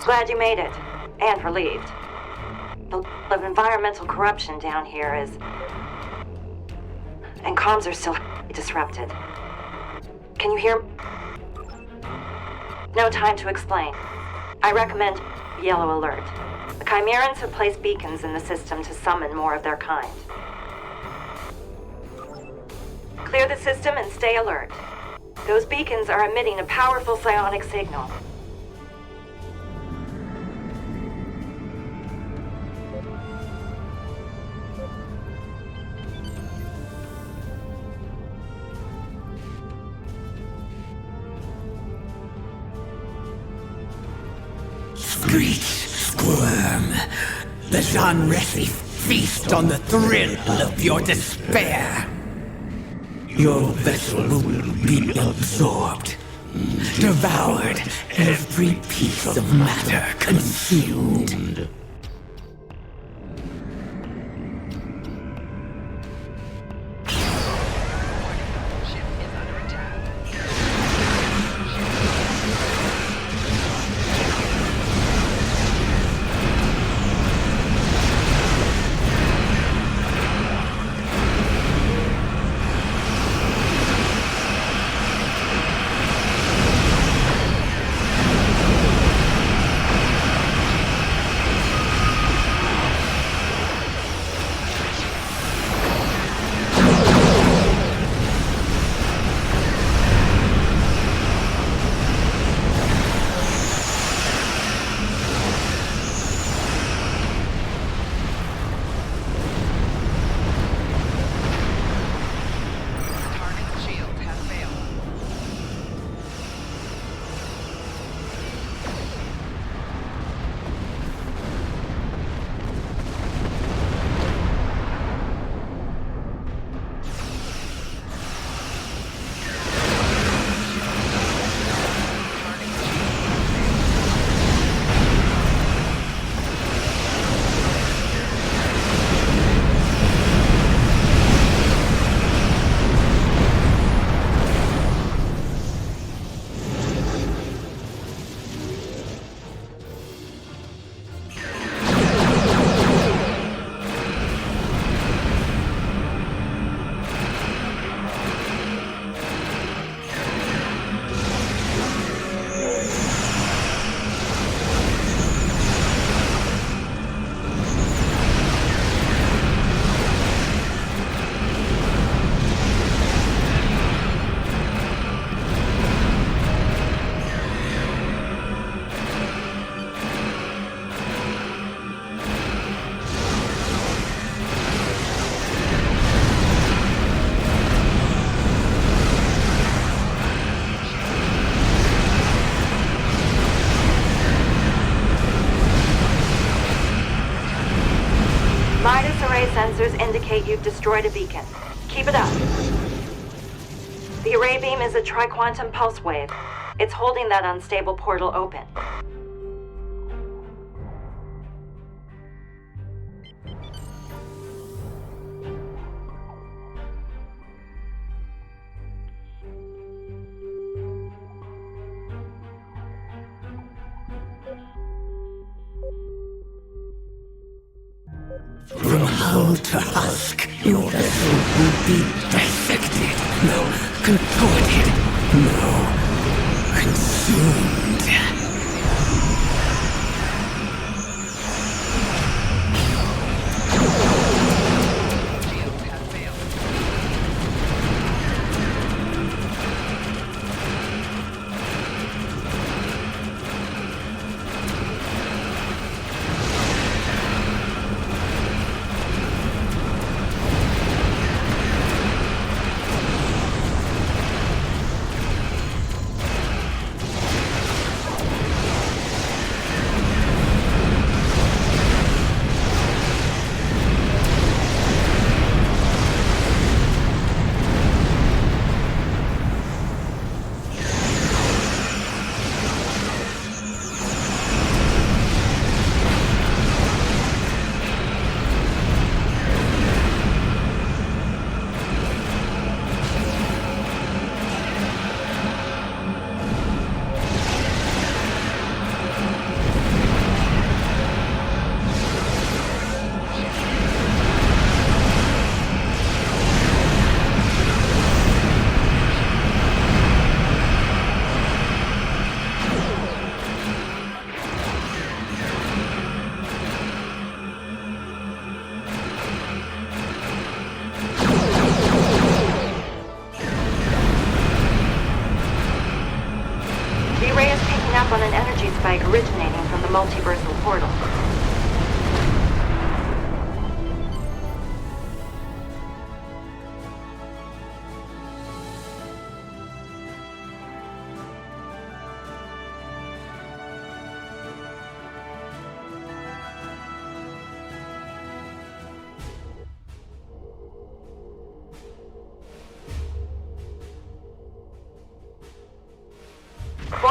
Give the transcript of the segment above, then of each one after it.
Glad you made it. And relieved. The level of environmental corruption down here is... And comms are still disrupted. Can you hear? No time to explain. I recommend yellow alert. The Chimerans have placed beacons in the system to summon more of their kind. Clear the system and stay alert. Those beacons are emitting a powerful psionic signal. Screech, squirm. The Zanresi feast on the thrill of your despair. Your vessel will be absorbed, devoured, every piece of matter consumed. Sensors indicate you've destroyed a beacon. Keep it up. The array beam is a triquantum pulse wave. It's holding that unstable portal open. From hull to husk, your vessel will be dissected. No, contorted. No, consumed.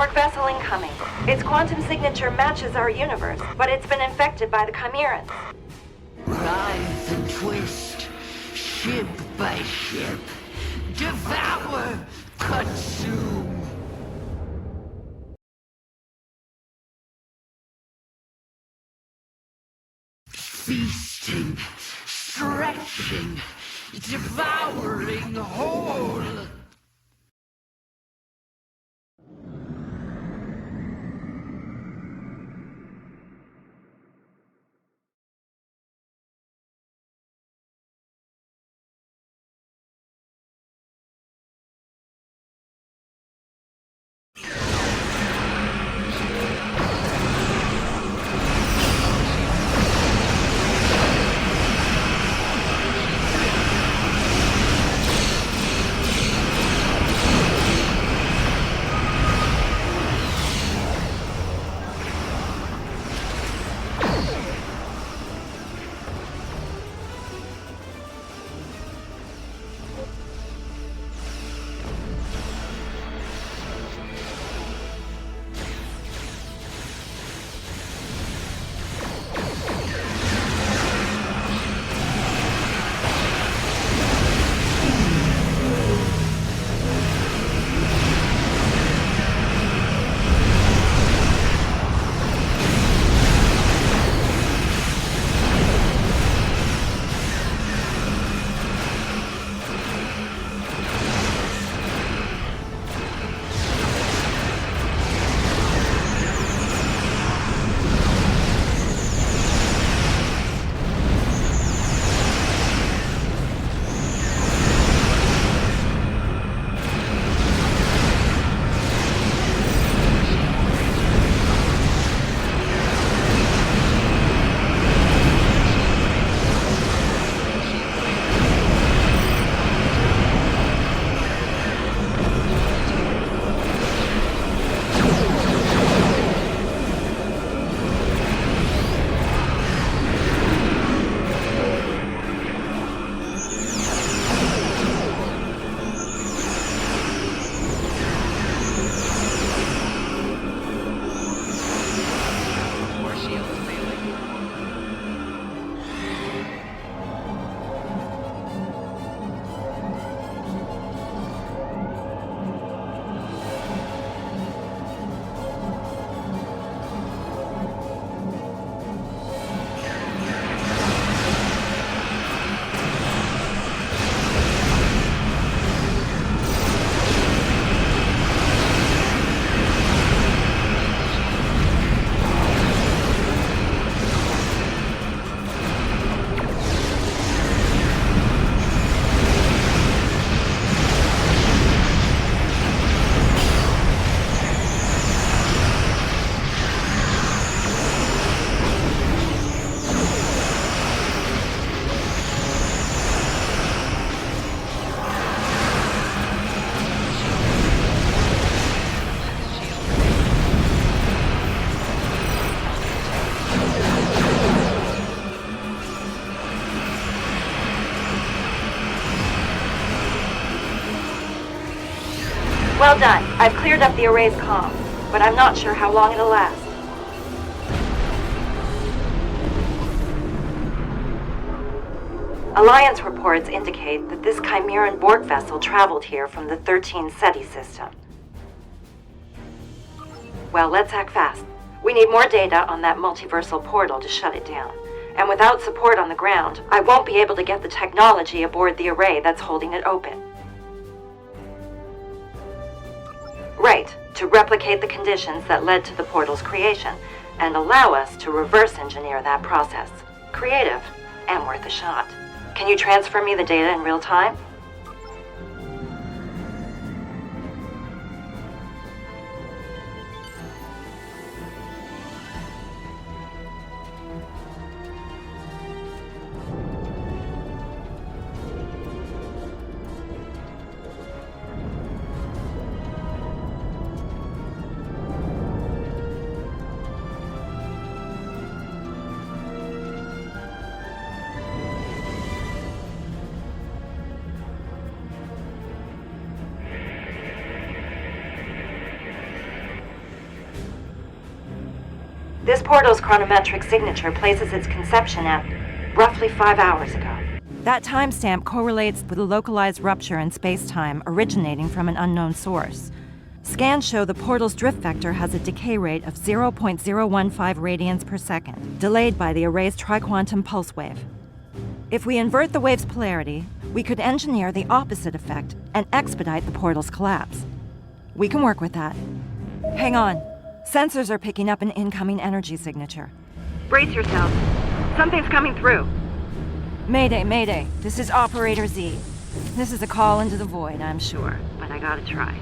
Borg vessel incoming. Its quantum signature matches our universe, but it's been infected by the Chimерans. Rise and twist, ship by ship. Devour, consume. Feasting, stretching, devouring whole. Well done. I've cleared up the array's comm, but I'm not sure how long it'll last. Alliance reports indicate that this Chimeran Borg vessel traveled here from the 13 SETI system. Well, let's act fast. We need more data on that multiversal portal to shut it down. And without support on the ground, I won't be able to get the technology aboard the array that's holding it open. Right, to replicate the conditions that led to the portal's creation, and allow us to reverse engineer that process. Creative, and worth a shot. Can you transfer me the data in real time? This portal's chronometric signature places its conception at roughly 5 hours ago. That timestamp correlates with a localized rupture in space-time originating from an unknown source. Scans show the portal's drift vector has a decay rate of 0.015 radians per second, delayed by the array's triquantum pulse wave. If we invert the wave's polarity, we could engineer the opposite effect and expedite the portal's collapse. We can work with that. Hang on. Sensors are picking up an incoming energy signature. Brace yourself. Something's coming through. Mayday, Mayday. This is Operator Z. This is a call into the void, I'm sure, but I gotta try.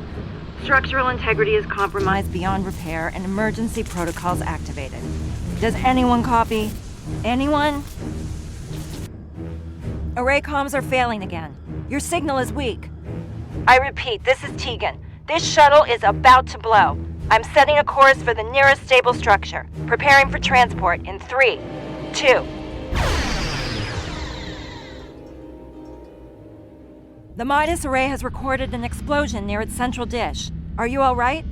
Structural integrity is compromised beyond repair and emergency protocols activated. Does anyone copy? Anyone? Array comms are failing again. Your signal is weak. I repeat, this is Tegan. This shuttle is about to blow. I'm setting a course for the nearest stable structure. Preparing for transport in 3, 2. The Midas array has recorded an explosion near its central dish. Are you all right?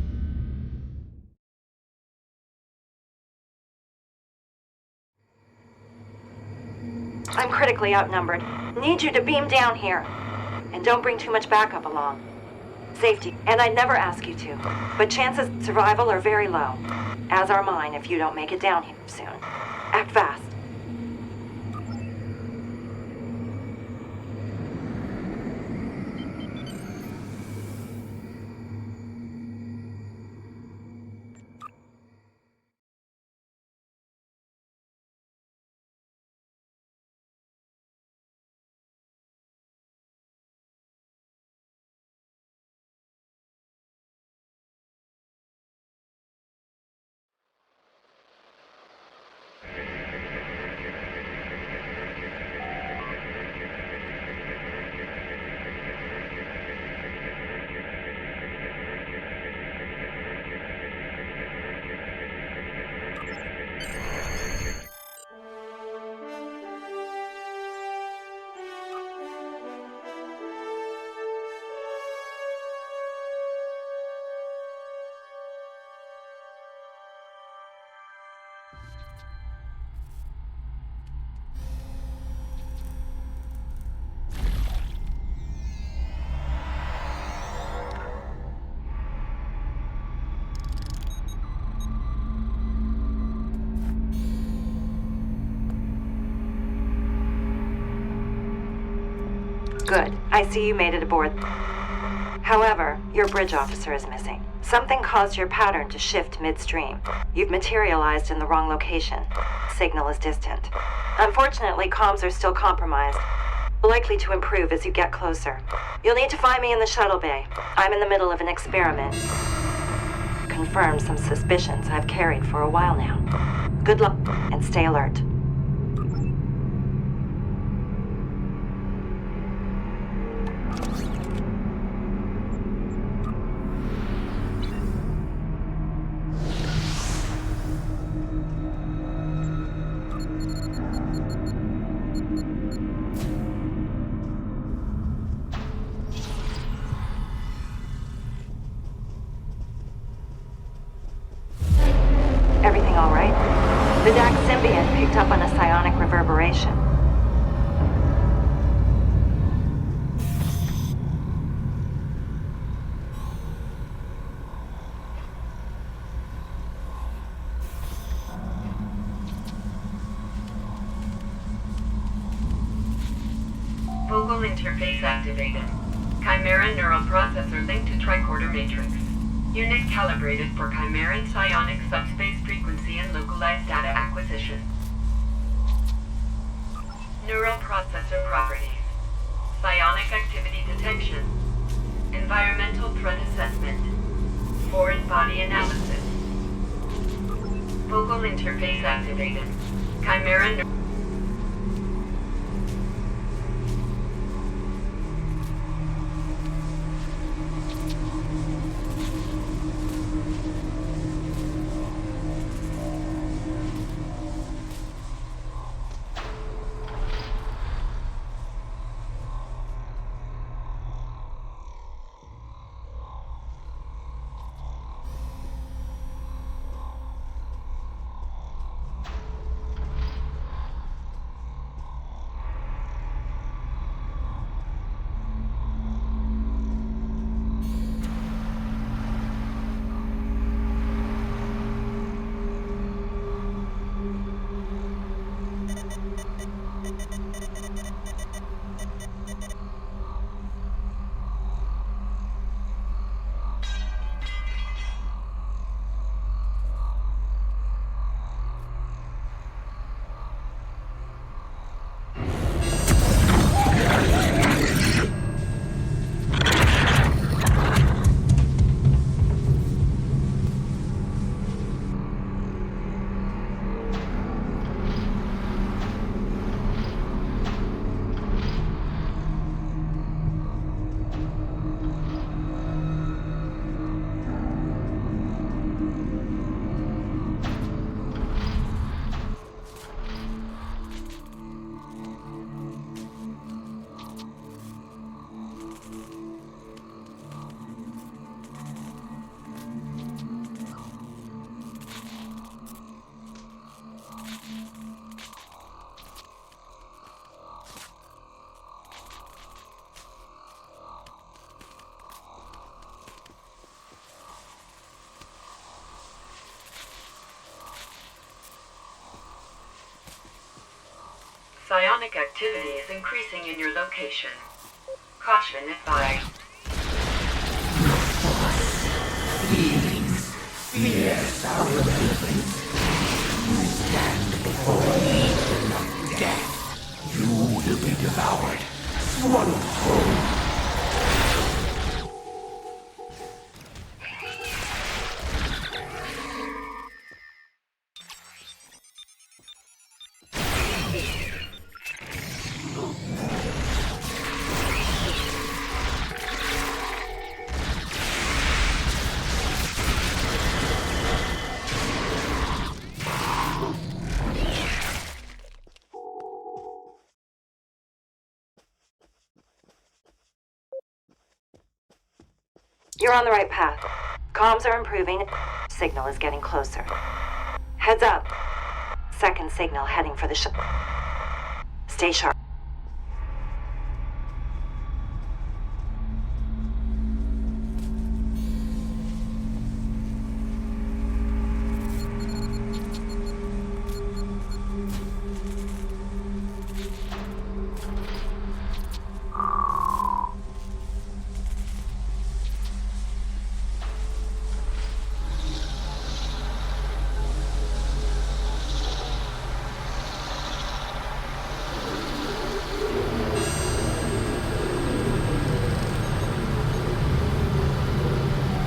I'm critically outnumbered. Need you to beam down here. And don't bring too much backup along. Safety, and I'd never ask you to, but chances of survival are very low. As are mine if you don't make it down here soon. Act fast. Good. I see you made it aboard. However, your bridge officer is missing. Something caused your pattern to shift midstream. You've materialized in the wrong location. Signal is distant. Unfortunately, comms are still compromised. Likely to improve as you get closer. You'll need to find me in the shuttle bay. I'm in the middle of an experiment. Confirm some suspicions I've carried for a while now. Good luck, and stay alert. Everything all right? The DAC symbiont picked up on a psionic reverberation. Focal interface activated. Chimera neural processor linked to tricorder matrix. Unit calibrated for Chimeran psionic subspace frequency and localized data acquisition. Neural processor properties. Psionic activity detection. Environmental threat assessment. Foreign body analysis. Focal interface activated. Chimera Psionic activity is increasing in your location. Caution advised. Fears our relevance. You stand before a legion of death. You will be devoured, swallowed whole. You're on the right path. Comms are improving. Signal is getting closer. Heads up. Second signal heading for the Stay sharp.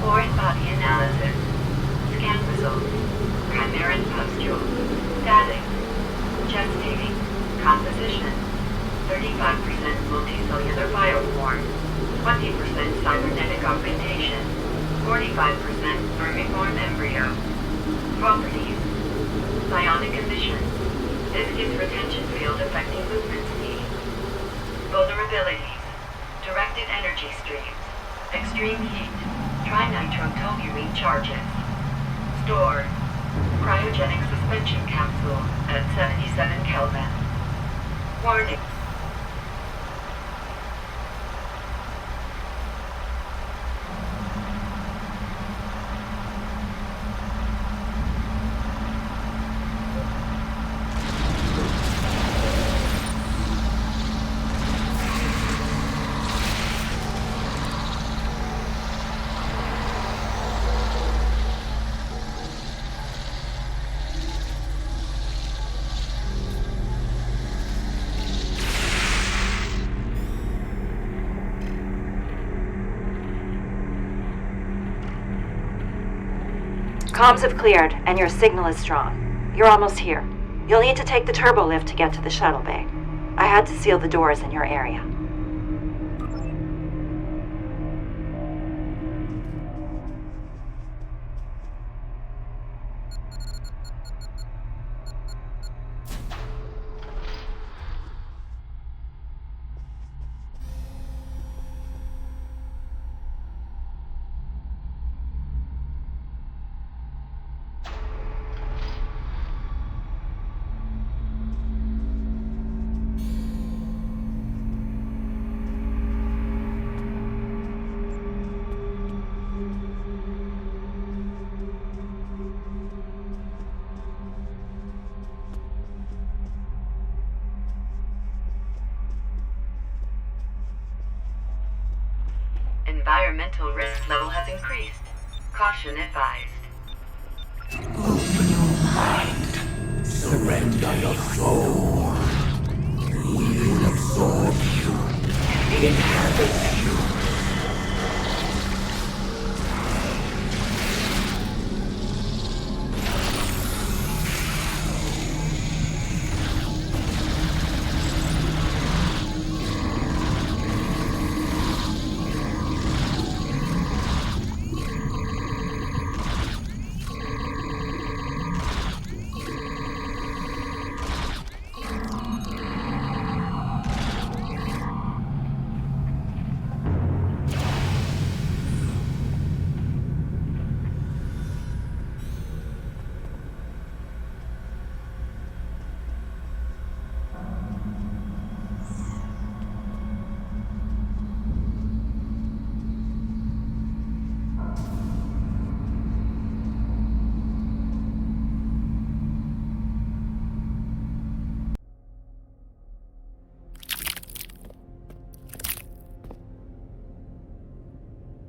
Foreign body analysis. Scan results. Chimeran pustule. Static. Gestating. Composition. 35% multicellular bioform. 20% cybernetic augmentation. 45% vermiform embryo. Properties. Psionic emissions. Viscous retention field affecting movement speed. Vulnerabilities. Directed energy streams. Extreme heat. Trinitrotoluene charges. Stored. Cryogenic suspension capsule at 77 Kelvin. Warning. Comms have cleared, and your signal is strong. You're almost here. You'll need to take the turbo lift to get to the shuttle bay. I had to seal the doors in your area. Environmental risk level has increased. Caution advised. Open your mind. Surrender your soul. We will absorb you. Inhabit you.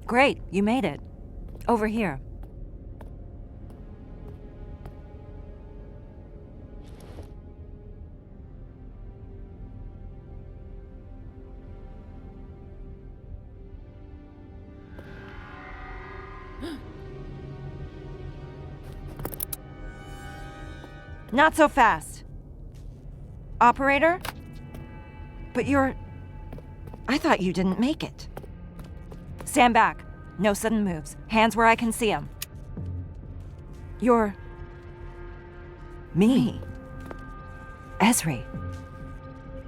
Great, you made it. Over here. Not so fast. Operator? But you're... I thought you didn't make it. Stand back. No sudden moves. Hands where I can see them. You're... me. Ezri.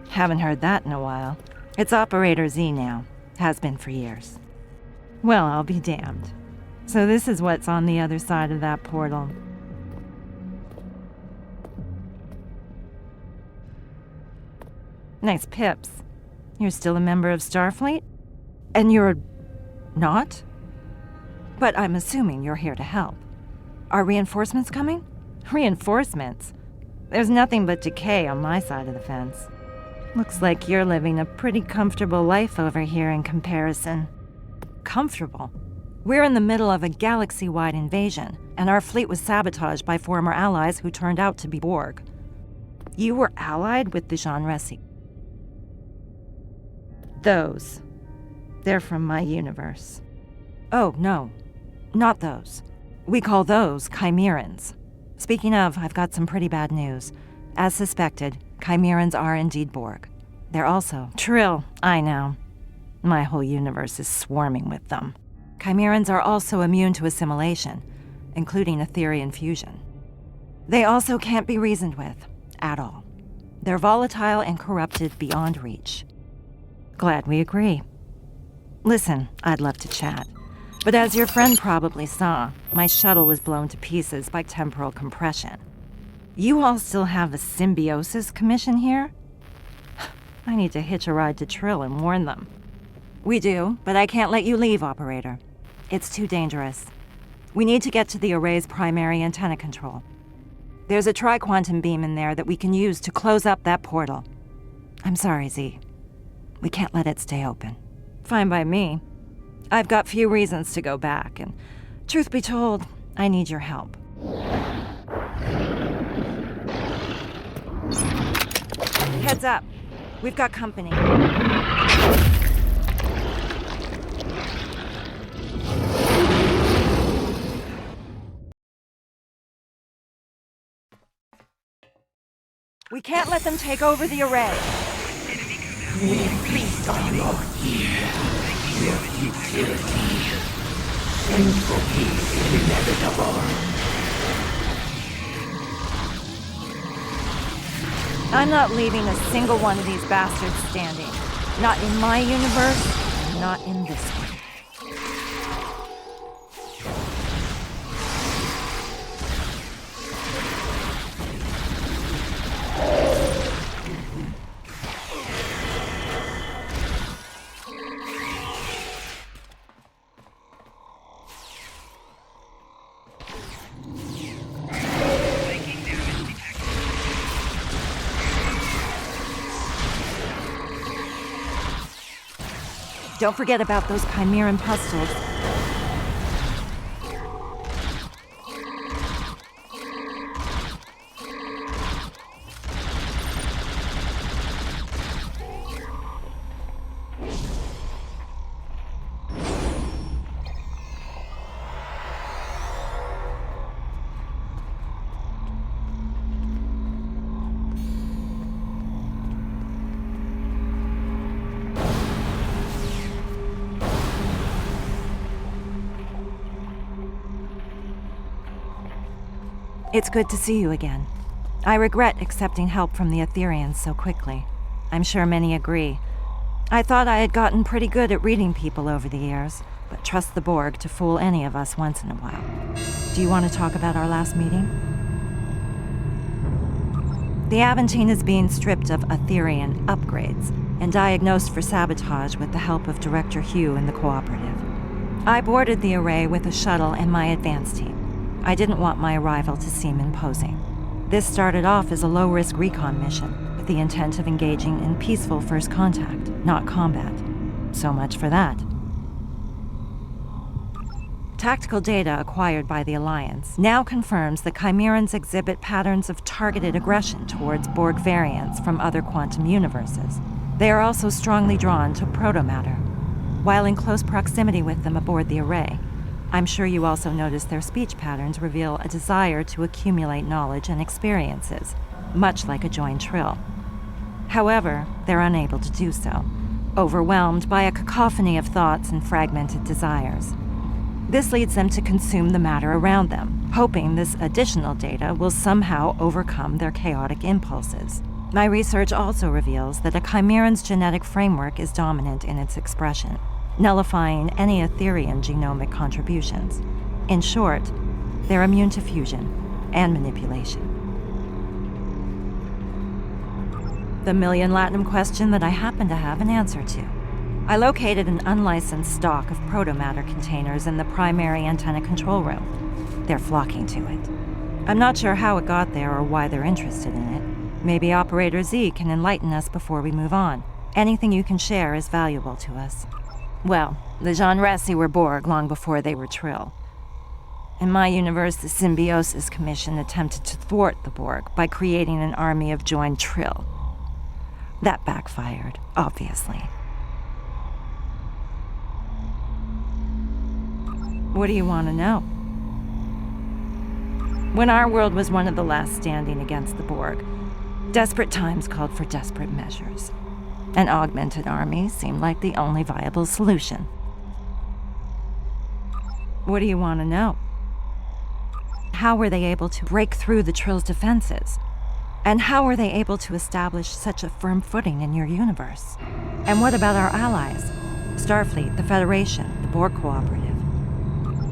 Haven't heard that in a while. It's Operator Z now. Has been for years. Well, I'll be damned. So this is what's on the other side of that portal. Nice pips. You're still a member of Starfleet? And you're... not? But I'm assuming you're here to help. Are reinforcements coming? Reinforcements? There's nothing but decay on my side of the fence. Looks like you're living a pretty comfortable life over here in comparison. Comfortable? We're in the middle of a galaxy-wide invasion, and our fleet was sabotaged by former allies who turned out to be Borg. You were allied with the Jean Resi. Those. They're from my universe. Oh, no. Not those. We call those Chimerans. Speaking of, I've got some pretty bad news. As suspected, Chimerans are indeed Borg. They're also... Trill, I know. My whole universe is swarming with them. Chimerans are also immune to assimilation, including Etherian fusion. They also can't be reasoned with, at all. They're volatile and corrupted beyond reach. Glad we agree. Listen, I'd love to chat. But as your friend probably saw, my shuttle was blown to pieces by temporal compression. You all still have a symbiosis commission here? I need to hitch a ride to Trill and warn them. We do, but I can't let you leave, Operator. It's too dangerous. We need to get to the array's primary antenna control. There's a tri-quantum beam in there that we can use to close up that portal. I'm sorry, Z. We can't let it stay open. Fine by me. I've got few reasons to go back, and truth be told, I need your help. Heads up. We've got company. We can't let them take over the array. We feast on your fear, your futility. Entropy is inevitable. I'm not leaving a single one of these bastards standing. Not in my universe, not in this one. Don't forget about those Chimeran pustules. It's good to see you again. I regret accepting help from the Etherians so quickly. I'm sure many agree. I thought I had gotten pretty good at reading people over the years, but trust the Borg to fool any of us once in a while. Do you want to talk about our last meeting? The Aventine is being stripped of Etherian upgrades and diagnosed for sabotage with the help of Director Hugh and the Cooperative. I boarded the array with a shuttle and my advance team. I didn't want my arrival to seem imposing. This started off as a low-risk recon mission with the intent of engaging in peaceful first contact, not combat. So much for that. Tactical data acquired by the Alliance now confirms that Chimerans exhibit patterns of targeted aggression towards Borg variants from other quantum universes. They are also strongly drawn to protomatter. While in close proximity with them aboard the array, I'm sure you also noticed their speech patterns reveal a desire to accumulate knowledge and experiences, much like a joined trill. However, they're unable to do so, overwhelmed by a cacophony of thoughts and fragmented desires. This leads them to consume the matter around them, hoping this additional data will somehow overcome their chaotic impulses. My research also reveals that a Chimeran's genetic framework is dominant in its expression, nullifying any Etherian genomic contributions. In short, they're immune to fusion and manipulation. The million latinum question that I happen to have an answer to. I located an unlicensed stock of protomatter containers in the primary antenna control room. They're flocking to it. I'm not sure how it got there or why they're interested in it. Maybe Operator Z can enlighten us before we move on. Anything you can share is valuable to us. Well, the Jean Resi were Borg long before they were Trill. In my universe, the Symbiosis Commission attempted to thwart the Borg by creating an army of joined Trill. That backfired, obviously. What do you want to know? When our world was one of the last standing against the Borg, desperate times called for desperate measures. An augmented army seemed like the only viable solution. What do you want to know? How were they able to break through the Trill's defenses? And how were they able to establish such a firm footing in your universe? And what about our allies? Starfleet, the Federation, the Borg Cooperative.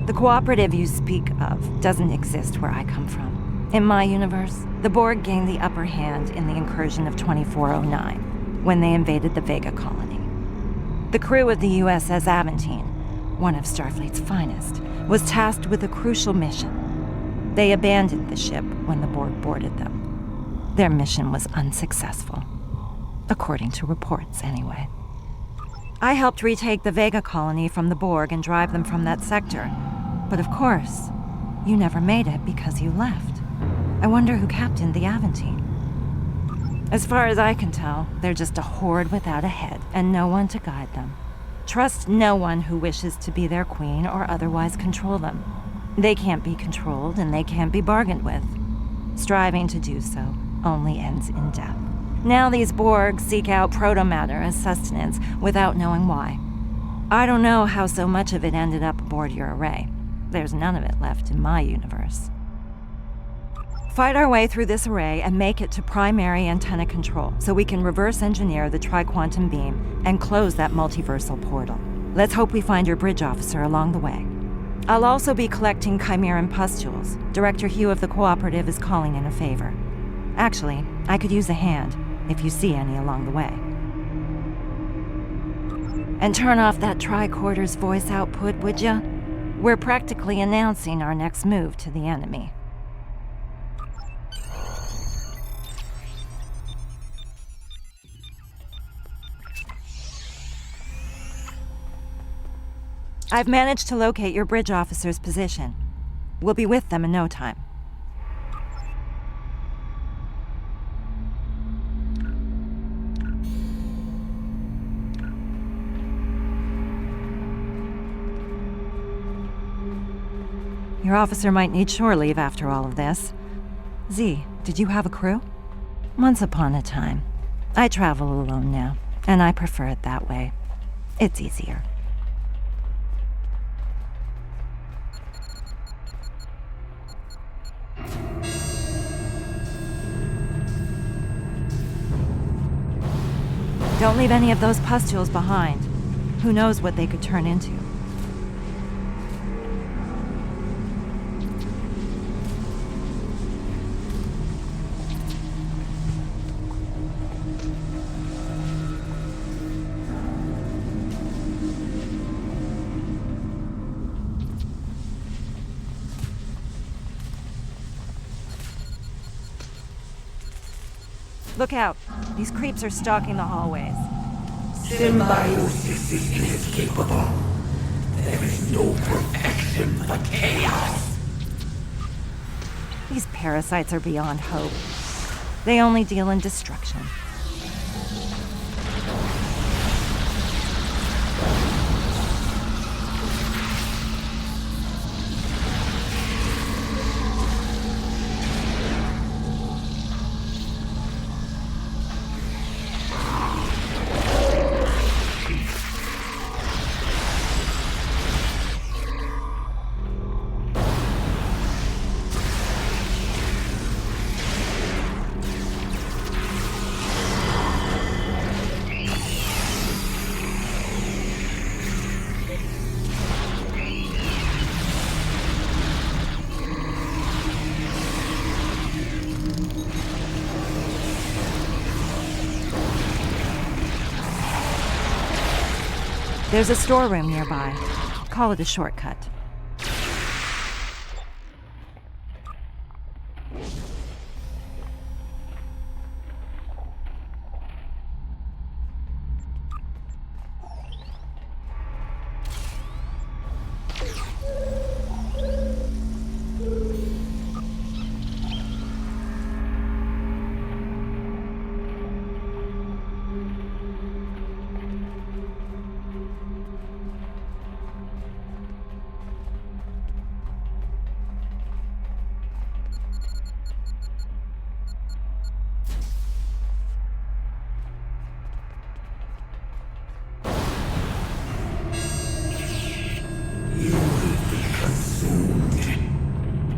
The cooperative you speak of doesn't exist where I come from. In my universe, the Borg gained the upper hand in the incursion of 2409, when they invaded the Vega colony. The crew of the USS Aventine, one of Starfleet's finest, was tasked with a crucial mission. They abandoned the ship when the Borg boarded them. Their mission was unsuccessful, according to reports anyway. I helped retake the Vega colony from the Borg and drive them from that sector. But of course, you never made it because you left. I wonder who captained the Aventine. As far as I can tell, they're just a horde without a head and no one to guide them. Trust no one who wishes to be their queen or otherwise control them. They can't be controlled and they can't be bargained with. Striving to do so only ends in death. Now these Borg seek out protomatter as sustenance without knowing why. I don't know how so much of it ended up aboard your array. There's none of it left in my universe. Fight our way through this array and make it to primary antenna control so we can reverse engineer the tri-quantum beam and close that multiversal portal. Let's hope we find your bridge officer along the way. I'll also be collecting Chimeran pustules. Director Hugh of the Cooperative is calling in a favor. Actually, I could use a hand, if you see any along the way. And turn off that tricorder's voice output, would ya? We're practically announcing our next move to the enemy. I've managed to locate your bridge officer's position. We'll be with them in no time. Your officer might need shore leave after all of this. Z, did you have a crew? Once upon a time. I travel alone now, and I prefer it that way. It's easier. Don't leave any of those pustules behind. Who knows what they could turn into? Look out. These creeps are stalking the hallways. Symbiosis is inescapable. There is no perfection destined for chaos. These parasites are beyond hope. They only deal in destruction. There's a storeroom nearby. Call it a shortcut.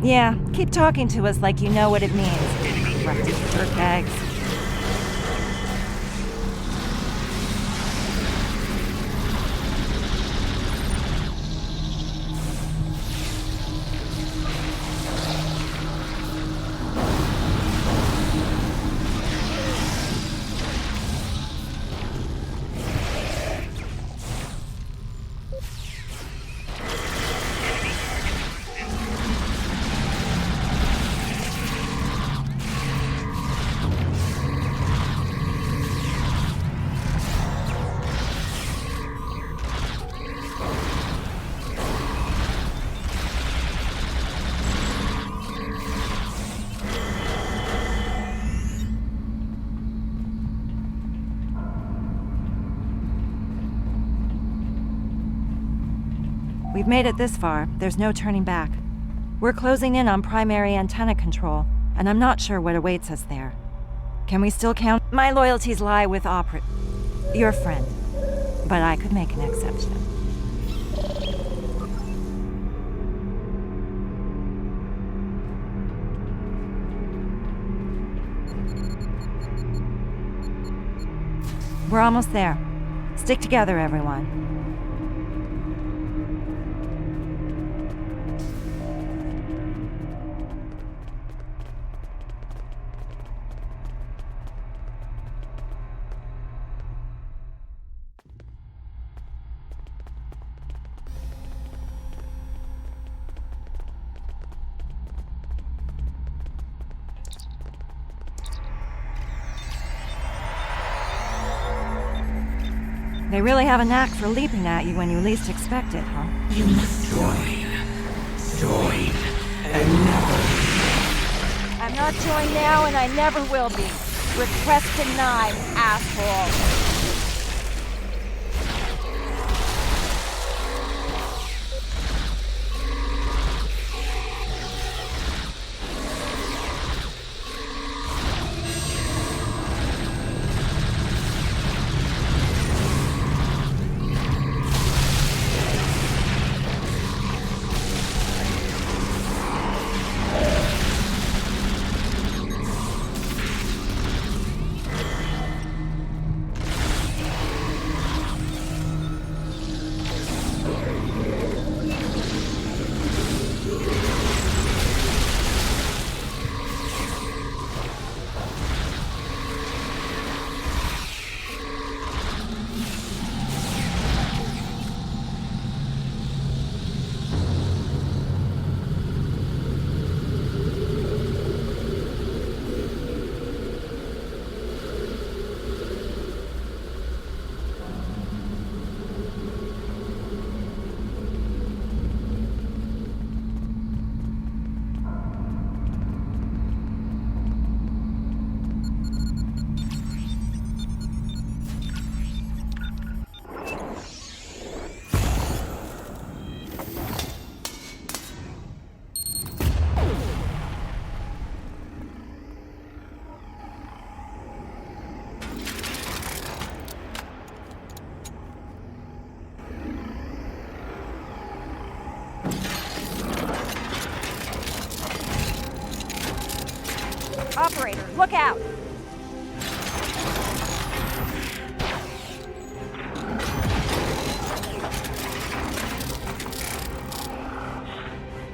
Yeah, keep talking to us like you know what it means. Rusty dirtbags. We've made it this far. There's no turning back. We're closing in on primary antenna control, and I'm not sure what awaits us there. Can we still count? My loyalties lie with your friend. But I could make an exception. We're almost there. Stick together, everyone. They really have a knack for leaping at you when you least expect it, huh? You must join. Join. And never. I'm not joined now, and I never will be. Request denied, asshole.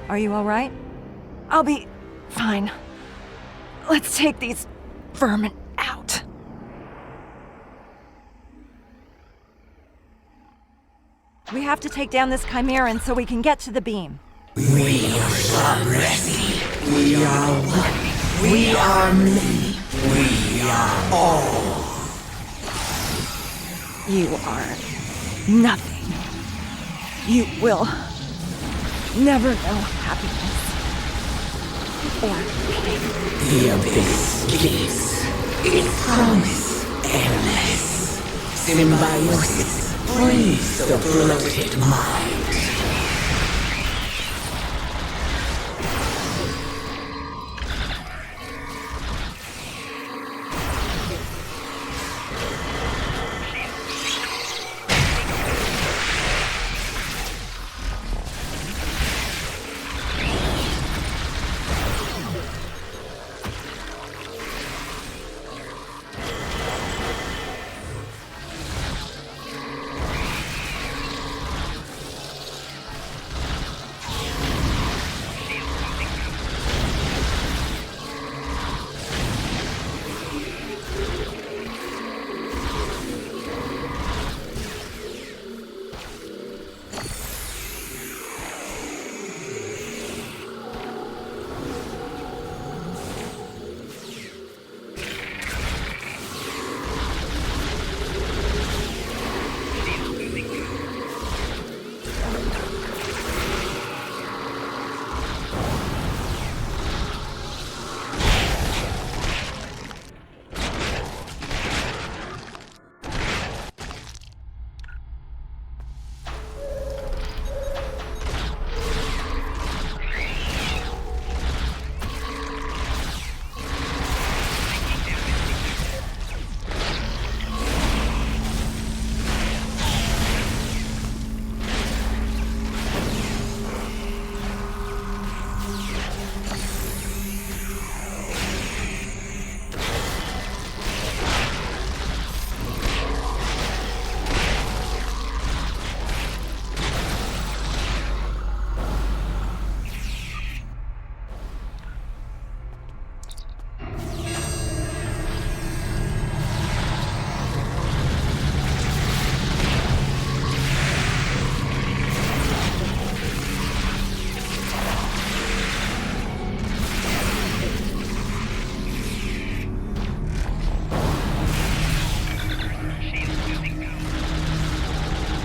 Are you alright? I'll be fine. Let's take these vermin out. We have to take down this Chimeran so we can get to the beam. We are Shamresi. We are one. We are many. We are all. You are nothing. You will never know happiness or pain. The abyss gives its promise endless. Symbiosis frees the bloated mind.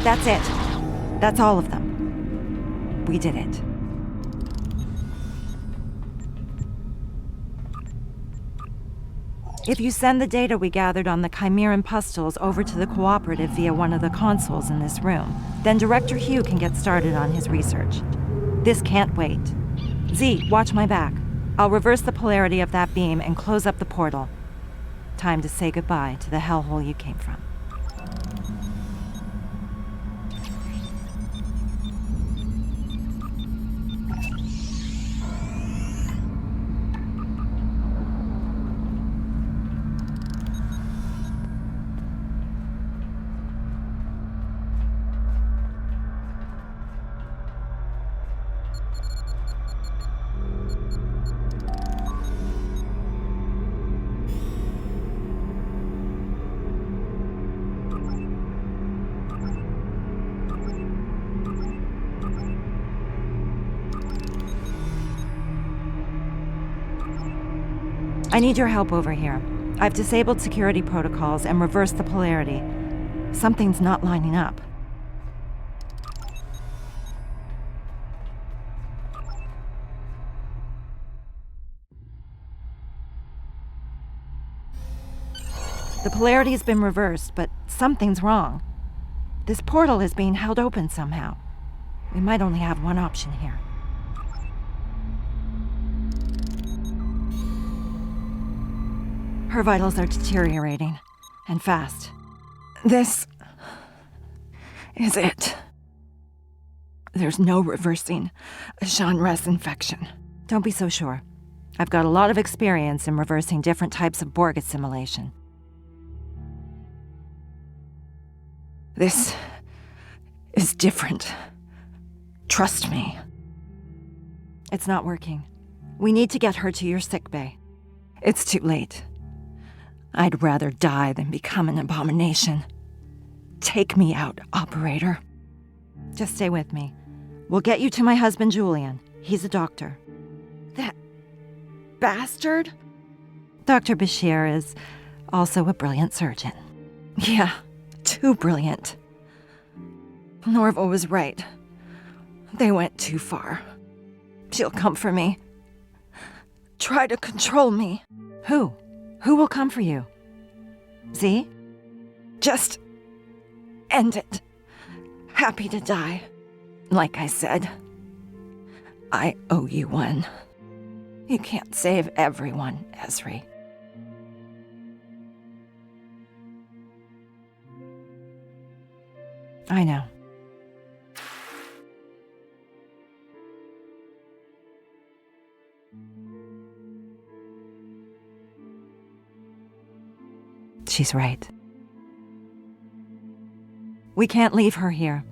That's it. That's all of them. We did it. If you send the data we gathered on the Chimeran pustules over to the Cooperative via one of the consoles in this room, then Director Hugh can get started on his research. This can't wait. Z, watch my back. I'll reverse the polarity of that beam and close up the portal. Time to say goodbye to the hellhole you came from. I need your help over here. I've disabled security protocols and reversed the polarity. Something's not lining up. The polarity's been reversed, but something's wrong. This portal is being held open somehow. We might only have one option here. Her vitals are deteriorating, and fast. This is it. There's no reversing a Shan-Res infection. Don't be so sure. I've got a lot of experience in reversing different types of Borg assimilation. This is different. Trust me. It's not working. We need to get her to your sickbay. It's too late. I'd rather die than become an abomination. Take me out, operator. Just stay with me. We'll get you to my husband, Julian. He's a doctor. That bastard? Dr. Bashir is also a brilliant surgeon. Yeah, too brilliant. Norva was right. They went too far. She'll come for me. Try to control me. Who? Who will come for you? Z? Just end it. Happy to die. Like I said, I owe you one. You can't save everyone, Ezri. I know. She's right. We can't leave her here.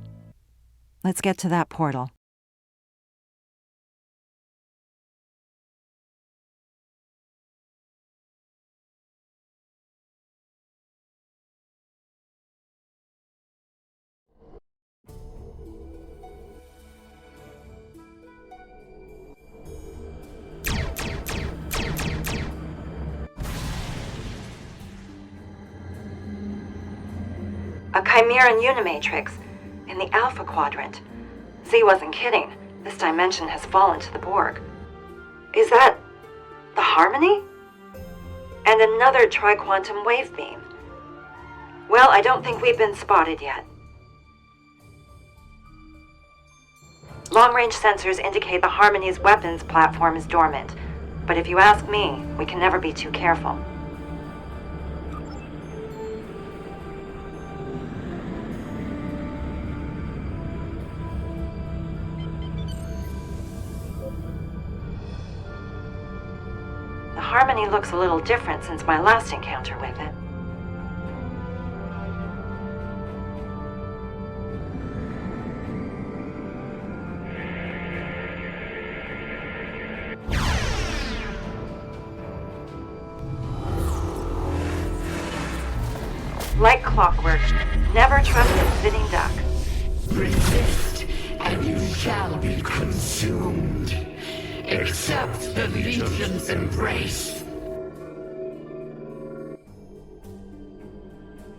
Let's get to that portal. A Chimeran Unimatrix in the Alpha Quadrant. Z wasn't kidding. This dimension has fallen to the Borg. Is that the Harmony? And another triquantum wave beam. Well, I don't think we've been spotted yet. Long-range sensors indicate the Harmony's weapons platform is dormant. But if you ask me, we can never be too careful. The Harmony looks a little different since my last encounter with it. Like clockwork, never trust a sitting duck. Resist, and you shall be consumed. Accept the Legion's embrace.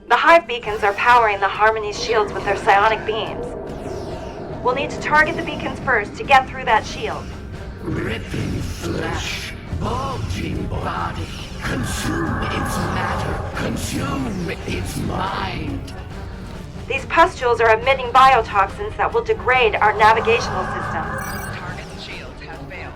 The Hive beacons are powering the Harmony's shields with their psionic beams. We'll need to target the beacons first to get through that shield. Ripping flesh, bulging body. Consume its matter, consume its mind. These pustules are emitting biotoxins that will degrade our navigational systems. Target's shields have failed.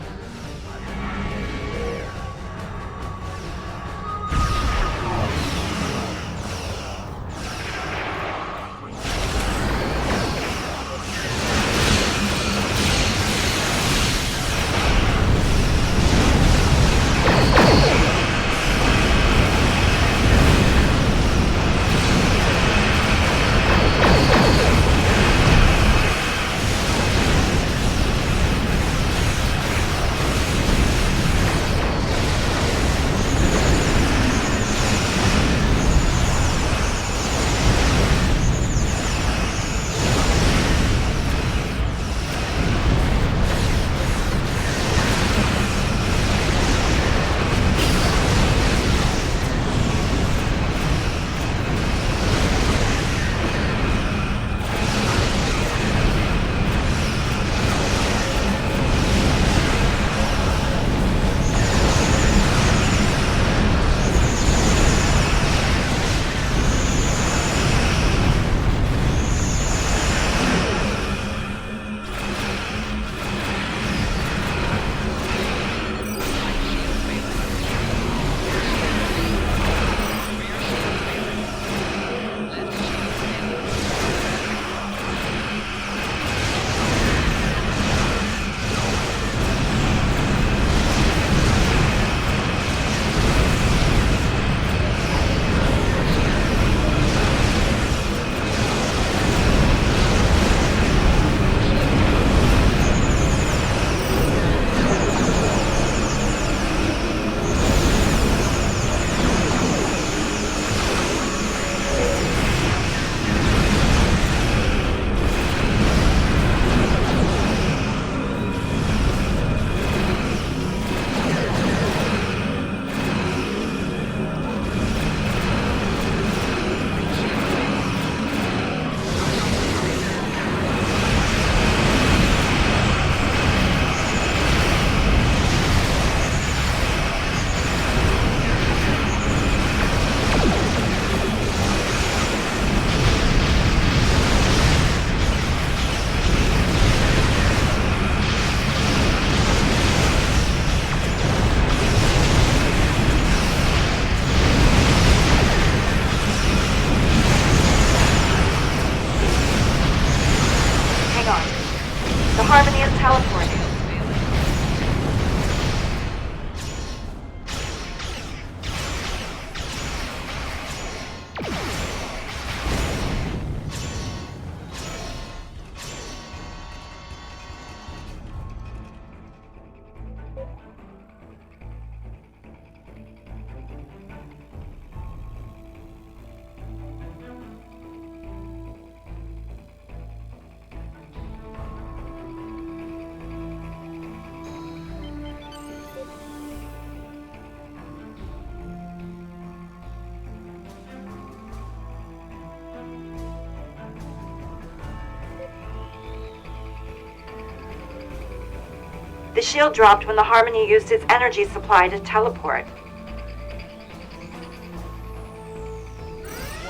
The shield dropped when the Harmony used its energy supply to teleport.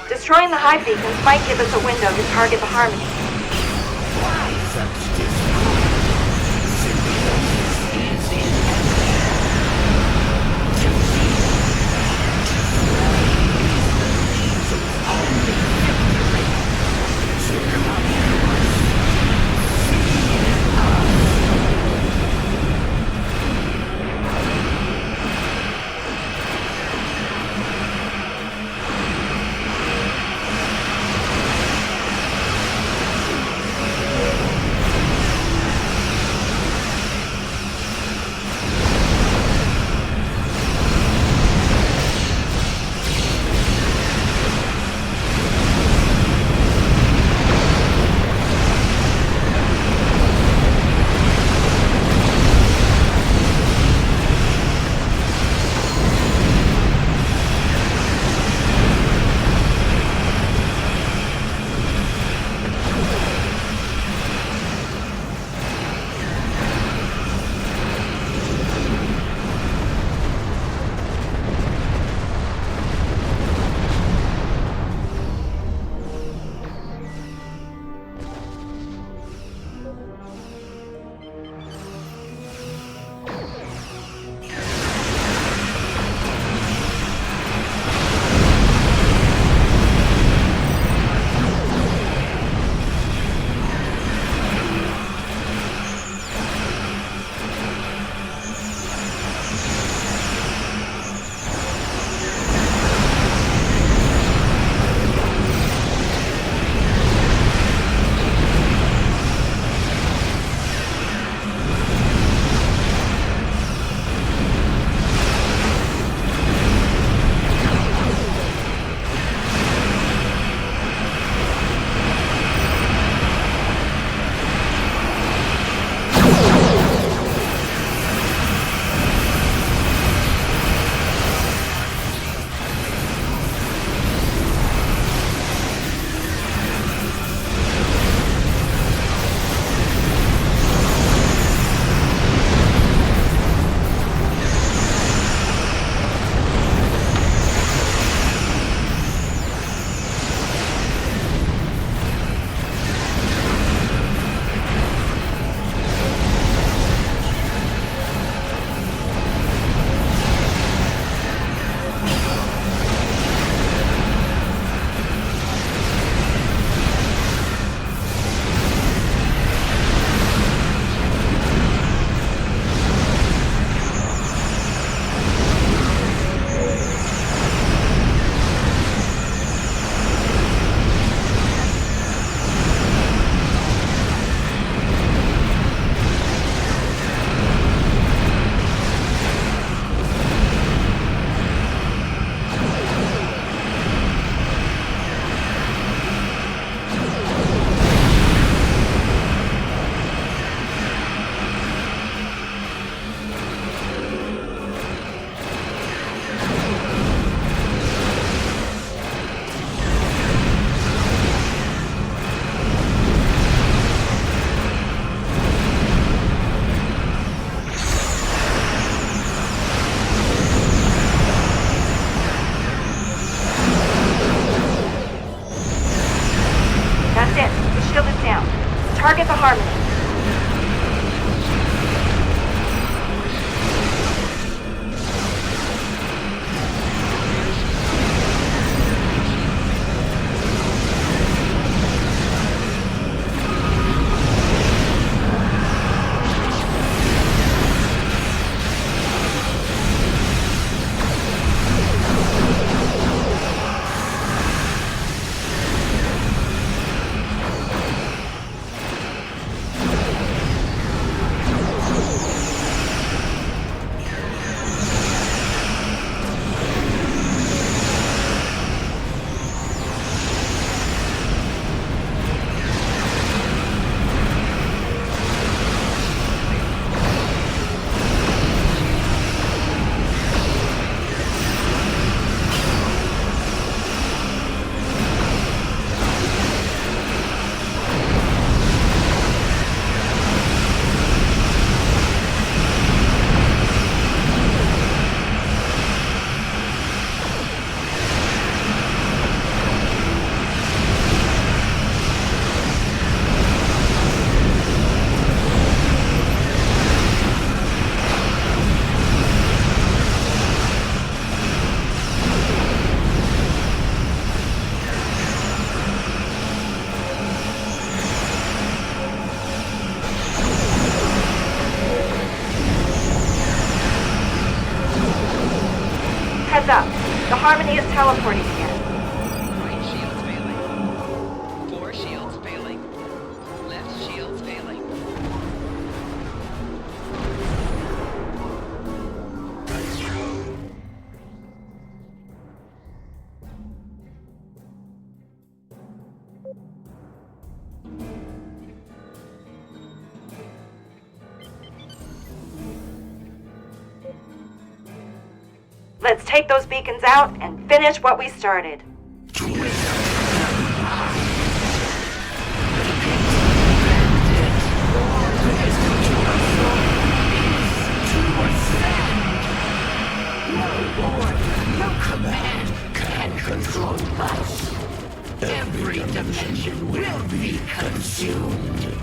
Destroying the hive beacons might give us a window to target the Harmony. Why such disappointment? Symbiosis is Target the Harmony. Harmony is teleporting again. Right shield's failing. 4 shields failing. Left shield's failing. Let's take those beacons out and finish what we started. No command can control us. Every dimension will be consumed.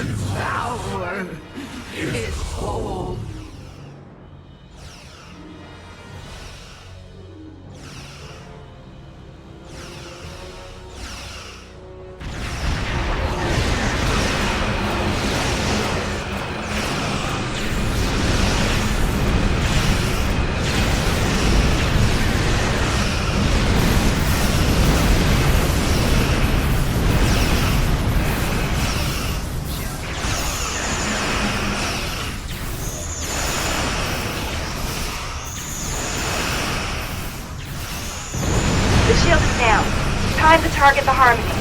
Devour is whole. The shield is down. Time to target the Harmony.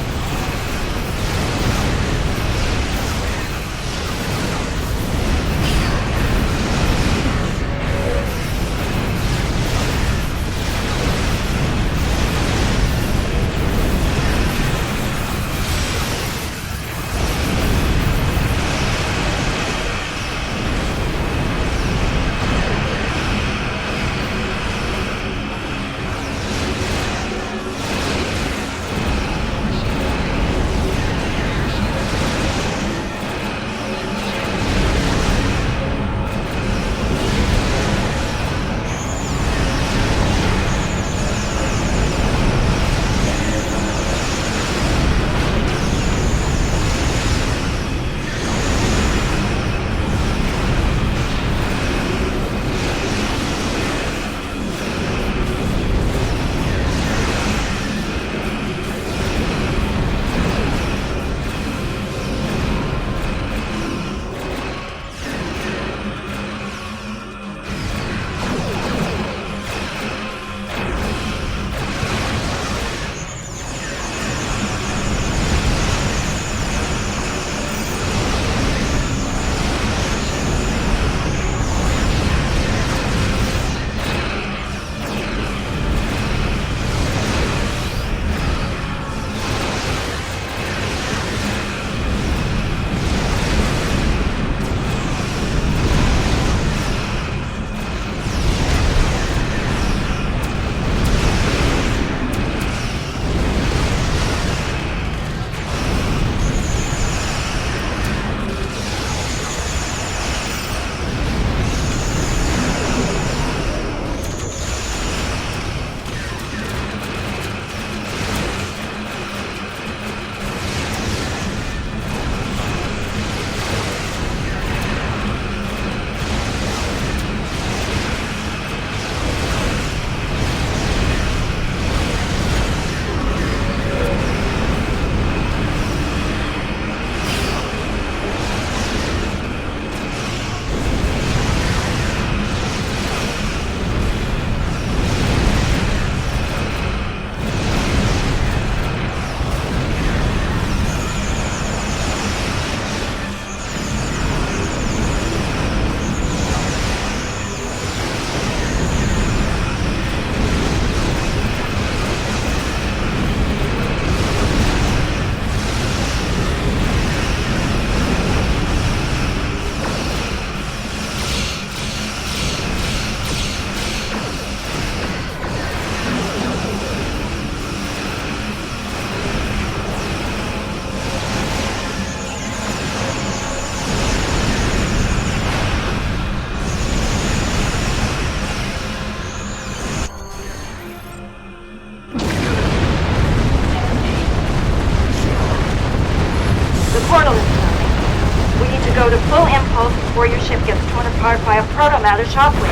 Portal is moving. We need to go to full impulse before your ship gets torn apart by a proto-matter shockwave.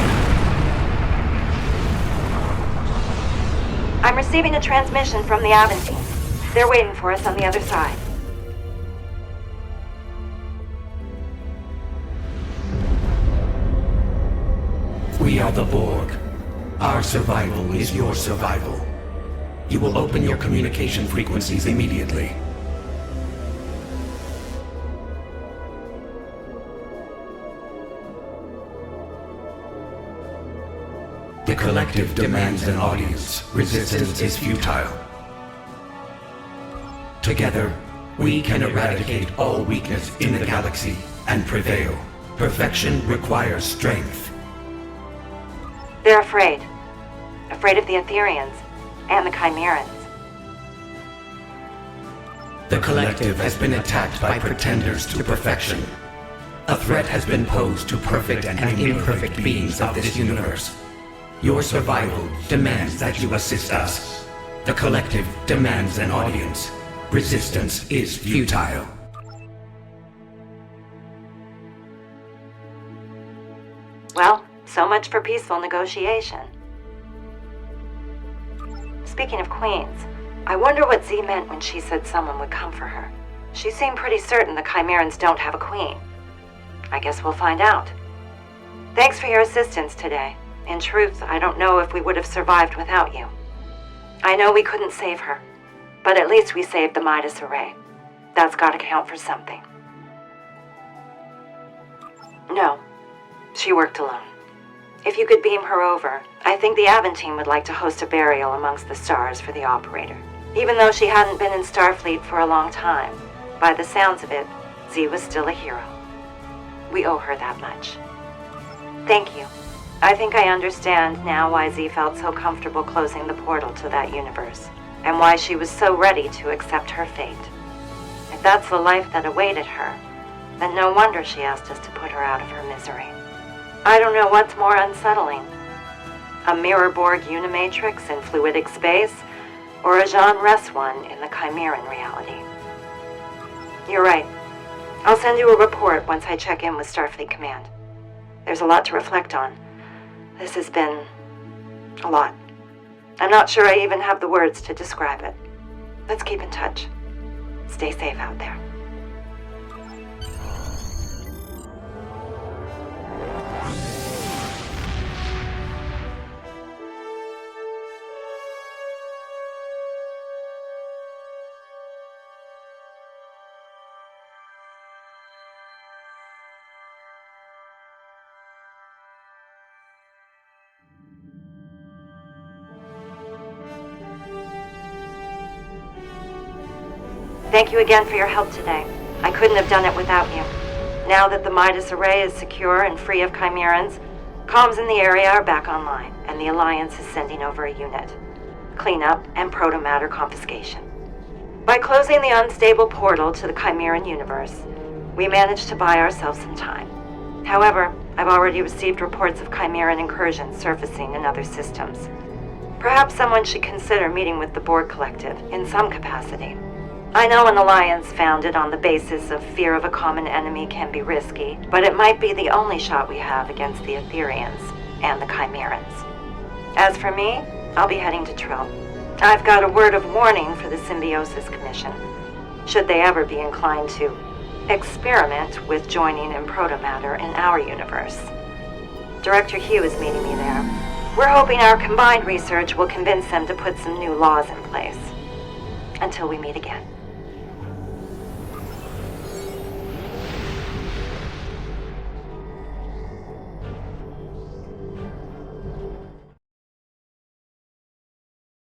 I'm receiving a transmission from the Aventine. They're waiting for us on the other side. We are the Borg. Our survival is your survival. You will open your communication frequencies immediately. The collective demands an audience. Resistance is futile. Together, we can eradicate all weakness in the galaxy and prevail. Perfection requires strength. They're afraid. Afraid of the Etherians and the Chimerans. The Collective has been attacked by pretenders to perfection. A threat has been posed to perfect and imperfect beings of this universe. Your survival demands that you assist us. The Collective demands an audience. Resistance is futile. Well, so much for peaceful negotiation. Speaking of queens, I wonder what Z meant when she said someone would come for her. She seemed pretty certain the Chimerans don't have a queen. I guess we'll find out. Thanks for your assistance today. In truth, I don't know if we would have survived without you. I know we couldn't save her, but at least we saved the Midas Array. That's gotta count for something. No, she worked alone. If you could beam her over, I think the Aventine would like to host a burial amongst the stars for the operator. Even though she hadn't been in Starfleet for a long time, by the sounds of it, Z was still a hero. We owe her that much. Thank you. I think I understand now why Z felt so comfortable closing the portal to that universe, and why she was so ready to accept her fate. If that's the life that awaited her, then no wonder she asked us to put her out of her misery. I don't know what's more unsettling. A Mirror-Borg Unimatrix in fluidic space, or a Jean Ress one in the Chimeran reality. You're right. I'll send you a report once I check in with Starfleet Command. There's a lot to reflect on. This has been a lot. I'm not sure I even have the words to describe it. Let's keep in touch. Stay safe out there. Thank you again for your help today. I couldn't have done it without you. Now that the Midas Array is secure and free of Chimerans, comms in the area are back online, and the Alliance is sending over a unit. Cleanup and protomatter confiscation. By closing the unstable portal to the Chimeran universe, we managed to buy ourselves some time. However, I've already received reports of Chimeran incursions surfacing in other systems. Perhaps someone should consider meeting with the Borg Collective in some capacity. I know an alliance founded on the basis of fear of a common enemy can be risky, but it might be the only shot we have against the Etherians and the Chimerans. As for me, I'll be heading to Trill. I've got a word of warning for the Symbiosis Commission, should they ever be inclined to experiment with joining in protomatter in our universe. Director Hugh is meeting me there. We're hoping our combined research will convince them to put some new laws in place. Until we meet again.